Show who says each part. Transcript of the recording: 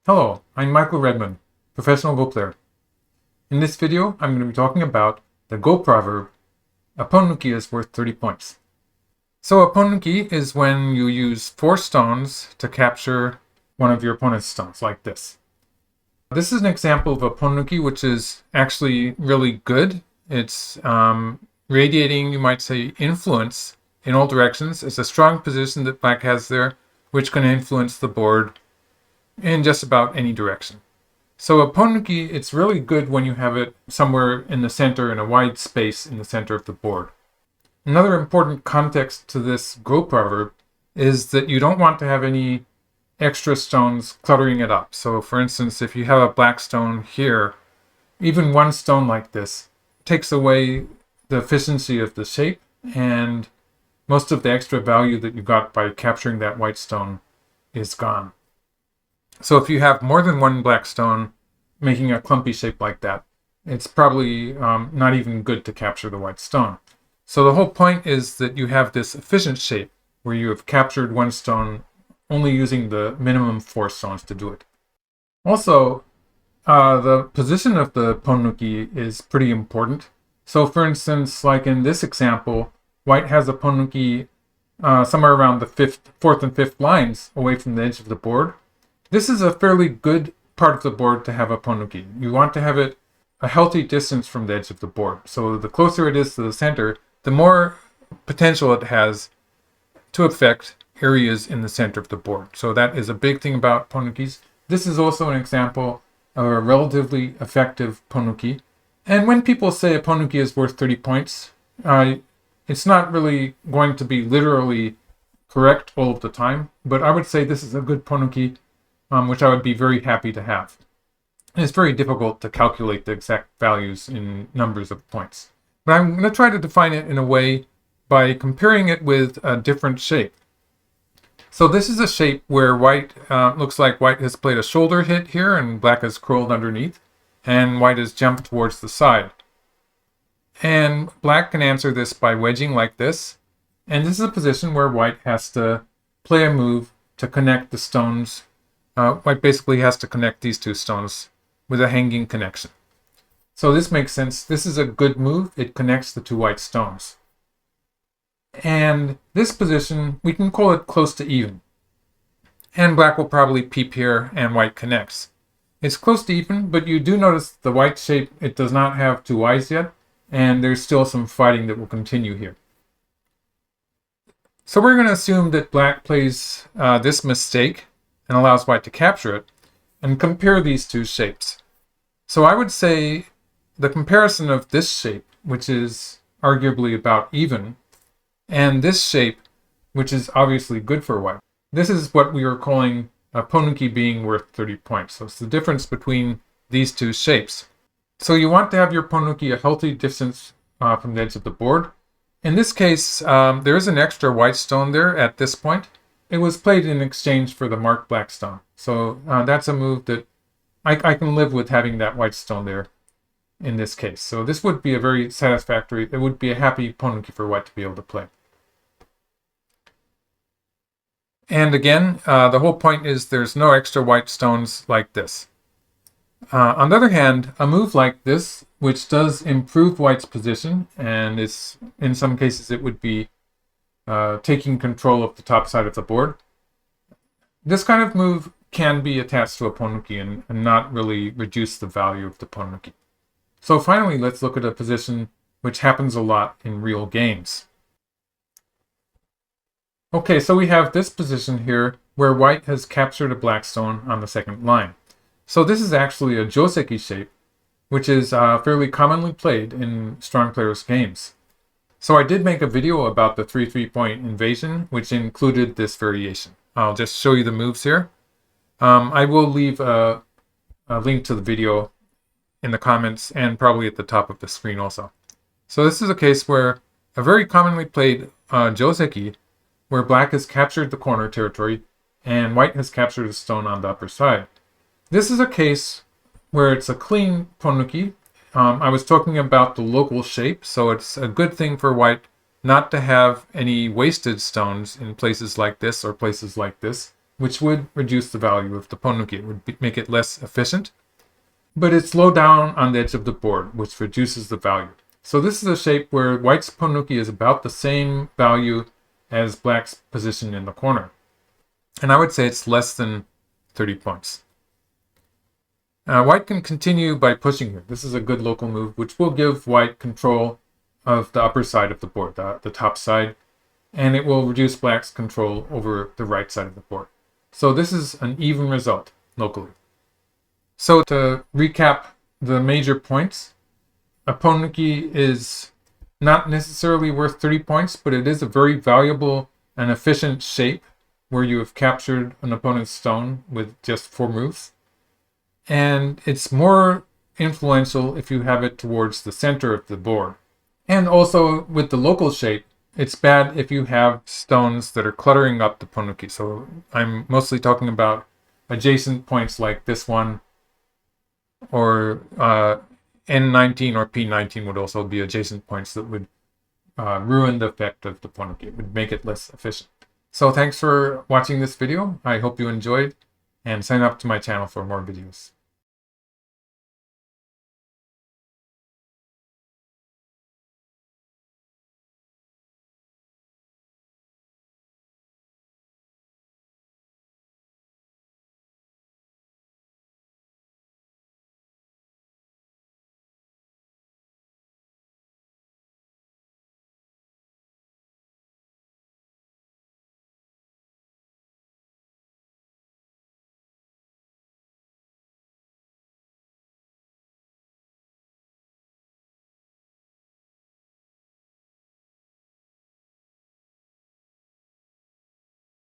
Speaker 1: Hello, I'm Michael Redmond, professional Go player. In this video, I'm going to be talking about the Go proverb, a Ponnuki is worth 30 points. So a Ponnuki is when you use 4 stones to capture one of your opponent's stones, like this. This is an example of a Ponnuki which is actually really good. It's radiating, you might say, influence in all directions. It's a strong position that black has there, which can influence the board in just about any direction. So a Ponnuki, it's really good when you have it somewhere in the center, in a wide space in the center of the board. Another important context to this Go proverb is that you don't want to have any extra stones cluttering it up. So for instance, if you have a black stone here, even one stone like this takes away the efficiency of the shape, and most of the extra value that you got by capturing that white stone is gone. So if you have more than one black stone making a clumpy shape like that, it's probably not even good to capture the white stone. So the whole point is that you have this efficient shape where you have captured one stone only using the minimum 4 stones to do it. Also, the position of the Ponnuki is pretty important. So for instance, like in this example, white has a Ponnuki somewhere around the 4th and 5th lines away from the edge of the board. This is a fairly good part of the board to have a Ponnuki. You want to have it a healthy distance from the edge of the board. So the closer it is to the center, the more potential it has to affect areas in the center of the board. So that is a big thing about Ponnukis. This is also an example of a relatively effective Ponnuki. And when people say a Ponnuki is worth 30 points, it's not really going to be literally correct all of the time, but I would say this is a good Ponnuki, which I would be very happy to have. And it's very difficult to calculate the exact values in numbers of points. But I'm going to try to define it in a way by comparing it with a different shape. So this is a shape where white looks like white has played a shoulder hit here and black has curled underneath, and white has jumped towards the side. And black can answer this by wedging like this. And this is a position where white has to play a move to connect the stones. White basically has to connect these 2 stones with a hanging connection. So this makes sense. This is a good move. It connects the 2 white stones. And this position, we can call it close to even. And black will probably peep here and white connects. It's close to even, but you do notice the white shape, it does not have 2 eyes yet, and there's still some fighting that will continue here. So we're going to assume that black plays this mistake and allows white to capture it, and compare these 2 shapes. So I would say the comparison of this shape, which is arguably about even, and this shape, which is obviously good for white. This is what we are calling a Ponnuki being worth 30 points. So it's the difference between these 2 shapes. So you want to have your Ponnuki a healthy distance from the edge of the board. In this case, there is an extra white stone there at this point. It was played in exchange for the marked black stone. So that's a move that I can live with, having that white stone there in this case. So this would be a very satisfactory, it would be a happy Ponnuki for white to be able to play. And again, the whole point is there's no extra white stones like this. On the other hand, a move like this, which does improve white's position, and is, in some cases it would be taking control of the top side of the board. This kind of move can be attached to a Ponnuki and not really reduce the value of the Ponnuki. So finally, let's look at a position which happens a lot in real games. Okay, so we have this position here where white has captured a black stone on the 2nd line. So this is actually a joseki shape, which is fairly commonly played in strong players games. So I did make a video about the 3-3-point invasion, which included this variation. I'll just show you the moves here. I will leave a link to the video in the comments and probably at the top of the screen also. So this is a case where a very commonly played joseki, where black has captured the corner territory and white has captured a stone on the upper side. This is a case where it's a clean Ponnuki. I was talking about the local shape, so it's a good thing for white not to have any wasted stones in places like this or places like this. which would reduce the value of the Ponnuki. It would make it less efficient, but it's low down on the edge of the board, which reduces the value. So this is a shape where white's Ponnuki is about the same value as black's position in the corner. And I would say it's less than 30 points. White can continue by pushing here. This is a good local move, which will give white control of the upper side of the board, the top side, and it will reduce black's control over the right side of the board. So this is an even result locally. So to recap the major points, a Ponnuki is not necessarily worth 30 points, but it is a very valuable and efficient shape where you have captured an opponent's stone with just 4 moves. And it's more influential if you have it towards the center of the board. And also with the local shape, it's bad if you have stones that are cluttering up the Ponnuki. So I'm mostly talking about adjacent points like this one, or N19 or P19 would also be adjacent points that would ruin the effect of the Ponnuki. It would make it less efficient. So thanks for watching this video. I hope you enjoyed, and sign up to my channel for more videos.